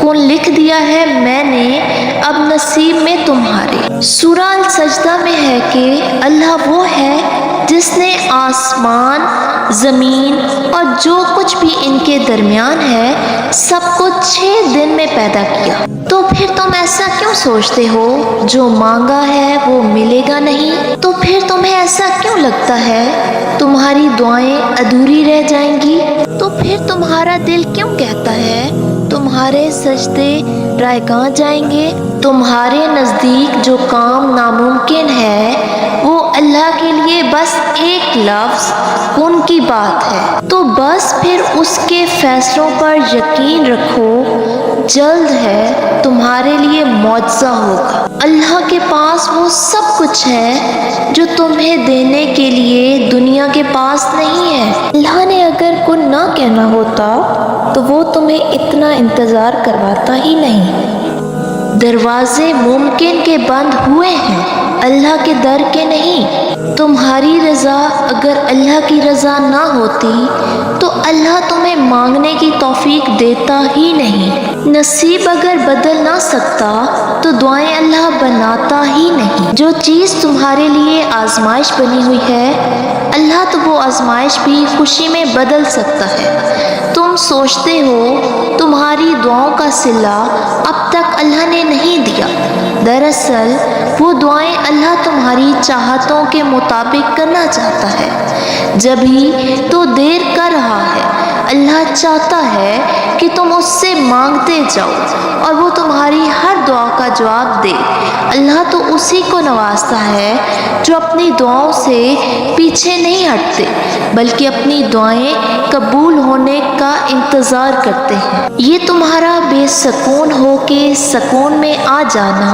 کون لکھ دیا ہے میں نے اب نصیب میں تمہارے۔ سورہ السجدہ میں ہے کہ اللہ وہ ہے جس نے آسمان، زمین اور جو کچھ بھی ان کے درمیان ہے سب کو 6 دن میں پیدا کیا۔ تو پھر تم ایسا کیوں سوچتے ہو جو مانگا ہے وہ ملے گا نہیں؟ تو پھر تمہیں ایسا کیوں لگتا ہے تمہاری دعائیں ادھوری رہ جائیں گی؟ تو پھر تمہارا دل کیوں کہتا ہے تمہارے سجدے رائگاں جائیں گے؟ تمہارے نزدیک جو کام ناممکن ہے وہ اللہ کے لیے بس ایک لفظ کن کی بات ہے۔ تو بس پھر اس کے فیصلوں پر یقین رکھو، جلد ہے تمہارے لیے معجزہ ہوگا۔ اللہ کے پاس وہ سب کچھ ہے جو تمہیں دینے کے لیے دنیا کے پاس نہیں ہے۔ اللہ نے اگر کن نہ کہنا ہوتا تو وہ تمہیں اتنا انتظار کرواتا ہی نہیں۔ دروازے ممکن کے بند ہوئے ہیں، اللہ کے در کے نہیں۔ تمہاری رضا اگر اللہ کی رضا نہ ہوتی تو اللہ تمہیں مانگنے کی توفیق دیتا ہی نہیں۔ نصیب اگر بدل نہ سکتا تو دعائیں اللہ بناتا ہی نہیں۔ جو چیز تمہارے لیے آزمائش بنی ہوئی ہے اللہ تو وہ آزمائش بھی خوشی میں بدل سکتا ہے۔ تم سوچتے ہو تمہاری دعاؤں کا صلہ اب تک اللہ نے نہیں دیا، دراصل وہ دعائیں اللہ تمہاری چاہتوں کے مطابق کرنا چاہتا ہے، جبھی تو دیر کر رہا ہے۔ اللہ چاہتا ہے کہ تم اس سے مانگتے جاؤ اور وہ تمہاری ہر دعا کا جواب دے۔ اللہ تو اسی کو نوازتا ہے جو اپنی دعاؤں سے پیچھے نہیں ہٹتے بلکہ اپنی دعائیں قبول ہونے کا انتظار کرتے ہیں۔ یہ تمہارا بے سکون ہو کے سکون میں آ جانا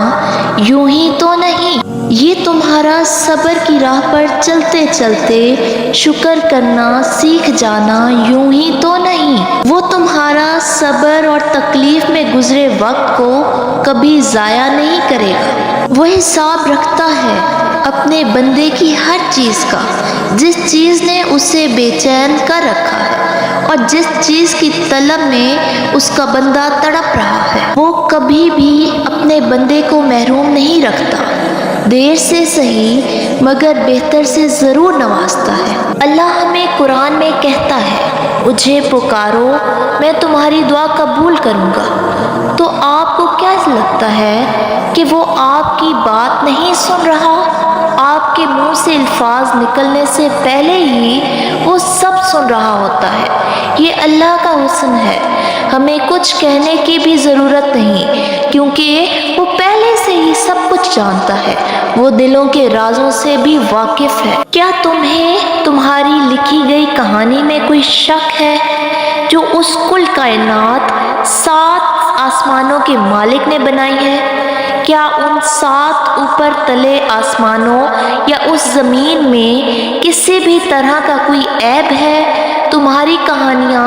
یوں ہی تو نہیں، یہ تمہارا صبر کی راہ پر چلتے چلتے شکر کرنا سیکھ جانا یوں ہی تو نہیں، وہ تمہارا صبر اور تکلیف میں گزرے وقت کو کبھی ضائع نہیں کرے گا۔ وہ حساب رکھتا ہے اپنے بندے کی ہر چیز کا، جس چیز نے اسے بے چین کر رکھا ہے اور جس چیز کی طلب میں اس کا بندہ تڑپ رہا ہے، وہ کبھی بھی اپنے بندے کو محروم نہیں رکھتا، دیر سے صحیح مگر بہتر سے ضرور نوازتا ہے۔ اللہ ہمیں قرآن میں کہتا ہے مجھے پکارو میں تمہاری دعا قبول کروں گا، تو آپ کو کیا لگتا ہے کہ وہ آپ کی بات نہیں سن رہا؟ آپ کے منہ سے الفاظ نکلنے سے پہلے ہی وہ سب سن رہا ہوتا ہے۔ یہ اللہ کا حسن ہے، ہمیں کچھ کہنے کی بھی ضرورت نہیں کیونکہ وہ پہلے سے ہی سب کچھ جانتا ہے، وہ دلوں کے رازوں سے بھی واقف ہے۔ کیا تمہیں تمہاری لکھی گئی کہانی میں کوئی شک ہے جو اس کل کائنات 7 آسمانوں کے مالک نے بنائی ہے؟ کیا ان 7 اوپر تلے آسمانوں یا اس زمین میں کسی بھی طرح کا کوئی عیب ہے؟ تمہاری کہانیاں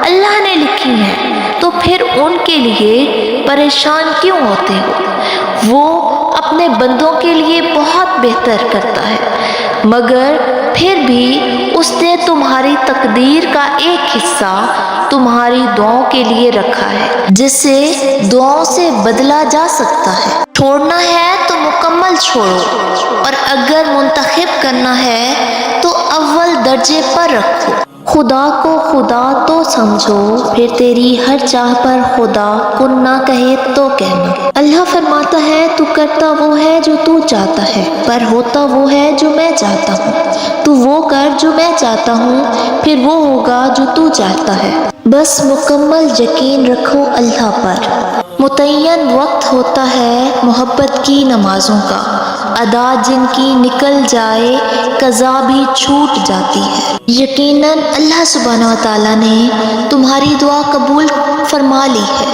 اللہ نے لکھی ہیں، تو پھر ان کے لیے پریشان کیوں ہوتے ہو؟ وہ اپنے بندوں کے لیے بہت بہتر کرتا ہے، مگر پھر بھی اس نے تمہاری تقدیر کا ایک حصہ تمہاری دعاؤں کے لیے رکھا ہے جسے دعاؤں سے بدلا جا سکتا ہے۔ چھوڑنا ہے تو مکمل چھوڑو اور اگر منتخب کرنا ہے تو اول درجے پر رکھو۔ خدا کو خدا تو سمجھو، پھر تیری ہر چاہ پر خدا کن نہ کہے تو کہنا۔ اللہ فرماتا ہے تو کرتا وہ ہے جو تو چاہتا ہے، پر ہوتا وہ ہے جو میں چاہتا ہوں۔ تو وہ کر جو میں چاہتا ہوں، پھر وہ ہوگا جو تو چاہتا ہے۔ بس مکمل یقین رکھو اللہ پر۔ متعین وقت ہوتا ہے محبت کی نمازوں کا، ادا جن کی نکل جائے قضا بھی چھوٹ جاتی ہے۔ یقیناً اللہ سبحانہ و تعالیٰ نے تمہاری دعا قبول فرما لی ہے،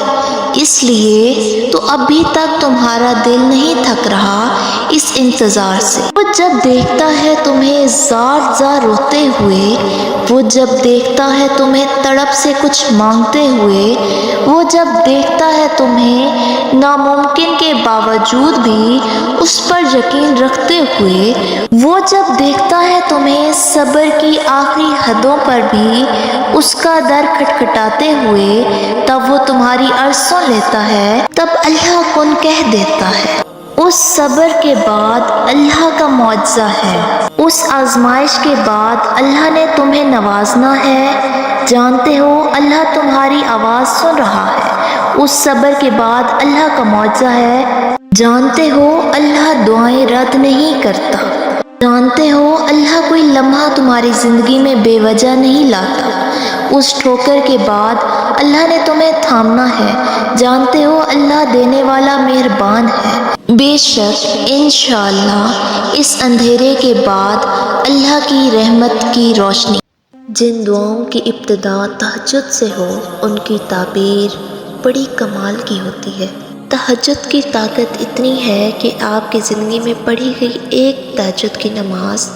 اس لیے تو ابھی تک تمہارا دل نہیں تھک رہا اس انتظار سے۔ وہ جب دیکھتا ہے تمہیں زار زار روتے ہوئے، وہ جب دیکھتا ہے تمہیں تڑپ سے کچھ مانگتے ہوئے، وہ جب دیکھتا ہے تمہیں ناممکن کے باوجود بھی اس پر یقین رکھتے ہوئے، وہ جب دیکھتا ہے تمہیں صبر کی آخری حدوں پر بھی اس کا در کھٹکھٹاتے ہوئے، تب وہ تمہاری عرض سن لیتا ہے، تب اللہ کن کہہ دیتا ہے۔ اس صبر کے بعد اللہ کا معجزہ ہے، اس آزمائش کے بعد اللہ نے تمہیں نوازنا ہے۔ جانتے ہو اللہ تمہاری آواز سن رہا ہے، اس صبر کے بعد اللہ کا معجزہ ہے۔ جانتے ہو اللہ دعائیں رد نہیں کرتا۔ جانتے ہو اللہ کوئی لمحہ تمہاری زندگی میں بے وجہ نہیں لاتا۔ اس ٹھوکر کے بعد اللہ نے تمہیں تھامنا ہے۔ جانتے ہو اللہ دینے والا مہربان ہے۔ بے شک انشاءاللہ اس اندھیرے کے بعد اللہ کی رحمت کی روشنی۔ جن دعاؤں کی ابتدا تہجد سے ہو ان کی تعبیر بڑی کمال کی ہوتی ہے۔ تہجد کی طاقت اتنی ہے کہ آپ کی زندگی میں پڑھی گئی ایک تہجد کی نماز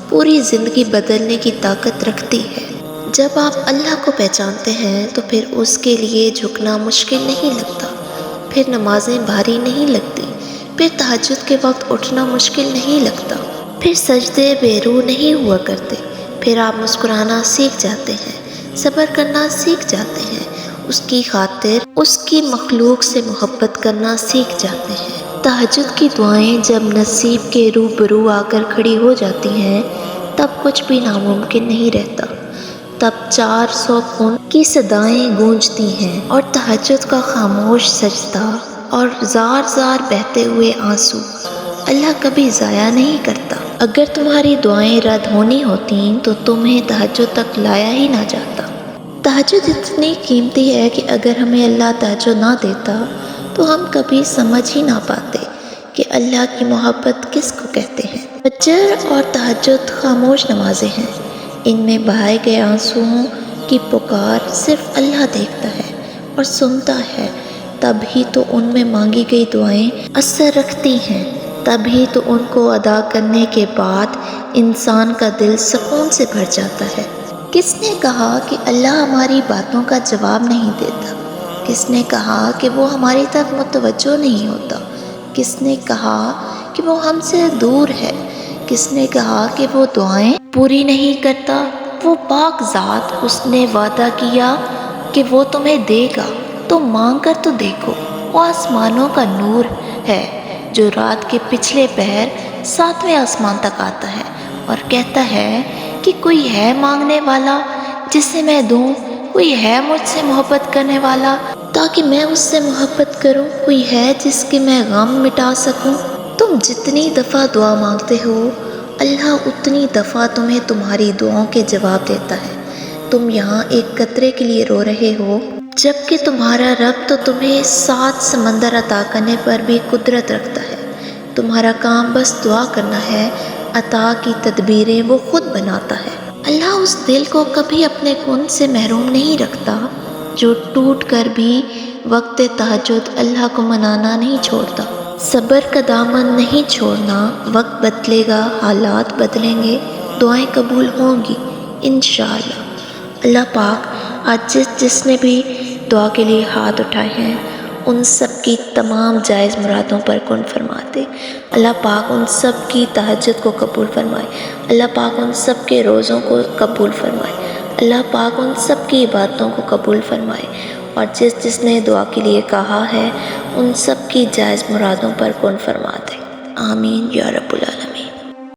پوری زندگی بدلنے کی طاقت رکھتی ہے۔ جب آپ اللہ کو پہچانتے ہیں تو پھر اس کے لیے جھکنا مشکل نہیں لگتا، پھر نمازیں بھاری نہیں لگتی، پھر تہجد کے وقت اٹھنا مشکل نہیں لگتا، پھر سجدے بے روح نہیں ہوا کرتے، پھر آپ مسکرانا سیکھ جاتے ہیں، صبر کرنا سیکھ جاتے ہیں، اس کی خاطر اس کی مخلوق سے محبت کرنا سیکھ جاتے ہیں۔ تہجد کی دعائیں جب نصیب کے روبرو آ کر کھڑی ہو جاتی ہیں تب کچھ بھی ناممکن نہیں رہتا، تب 400 خون کی صدائیں گونجتی ہیں اور تہجد کا خاموش سجدہ اور زار زار بہتے ہوئے آنسو اللہ کبھی ضائع نہیں کرتا۔ اگر تمہاری دعائیں رد ہونی ہوتیں تو تمہیں تہجد تک لایا ہی نہ جاتا۔ تہجد اتنی قیمتی ہے کہ اگر ہمیں اللہ تہجد نہ دیتا تو ہم کبھی سمجھ ہی نہ پاتے کہ اللہ کی محبت کس کو کہتے ہیں۔ فجر اور تہجد خاموش نمازیں ہیں، ان میں بہائے گئے آنسوؤں کی پکار صرف اللہ دیکھتا ہے اور سنتا ہے، تب ہی تو ان میں مانگی گئی دعائیں اثر رکھتی ہیں، تب ہی تو ان کو ادا کرنے کے بعد انسان کا دل سکون سے بھر جاتا ہے۔ کس نے کہا کہ اللہ ہماری باتوں کا جواب نہیں دیتا؟ کس نے کہا کہ وہ ہماری طرف متوجہ نہیں ہوتا؟ کس نے کہا کہ وہ ہم سے دور ہے؟ کس نے کہا کہ وہ دعائیں پوری نہیں کرتا؟ وہ پاک ذات، اس نے وعدہ کیا کہ وہ تمہیں دے گا، تو مانگ کر تو دیکھو۔ وہ آسمانوں کا نور ہے جو رات کے پچھلے پہر 7ویں آسمان تک آتا ہے اور کہتا ہے کہ کوئی ہے مانگنے والا جسے میں دوں، کوئی ہے مجھ سے محبت کرنے والا تاکہ میں اس سے محبت کروں، کوئی ہے جس کے میں غم مٹا سکوں۔ تم جتنی دفعہ دعا مانگتے ہو اللہ اتنی دفعہ تمہیں تمہاری دعاؤں کے جواب دیتا ہے۔ تم یہاں ایک قطرے کے لیے رو رہے ہو جبکہ تمہارا رب تو تمہیں 7 سمندر عطا کرنے پر بھی قدرت رکھتا ہے۔ تمہارا کام بس دعا کرنا ہے، عطا کی تدبیریں وہ خود بناتا ہے۔ اللہ اس دل کو کبھی اپنے کن سے محروم نہیں رکھتا جو ٹوٹ کر بھی وقت تہجد اللہ کو منانا نہیں چھوڑتا۔ صبر کا دامن نہیں چھوڑنا، وقت بدلے گا، حالات بدلیں گے، دعائیں قبول ہوں گی انشاءاللہ۔ اللہ پاک آج جس نے بھی دعا کے لیے ہاتھ اٹھائے ہیں ان سب کی تمام جائز مرادوں پر کن فرما دے۔ اللہ پاک ان سب کی تہجد کو قبول فرمائے۔ اللہ پاک ان سب کے روزوں کو قبول فرمائے۔ اللہ پاک ان سب کی عبادتوں کو قبول فرمائے اور جس نے دعا کے لیے کہا ہے ان سب کی جائز مرادوں پر کن فرما دے۔ آمین یا رب العالمین۔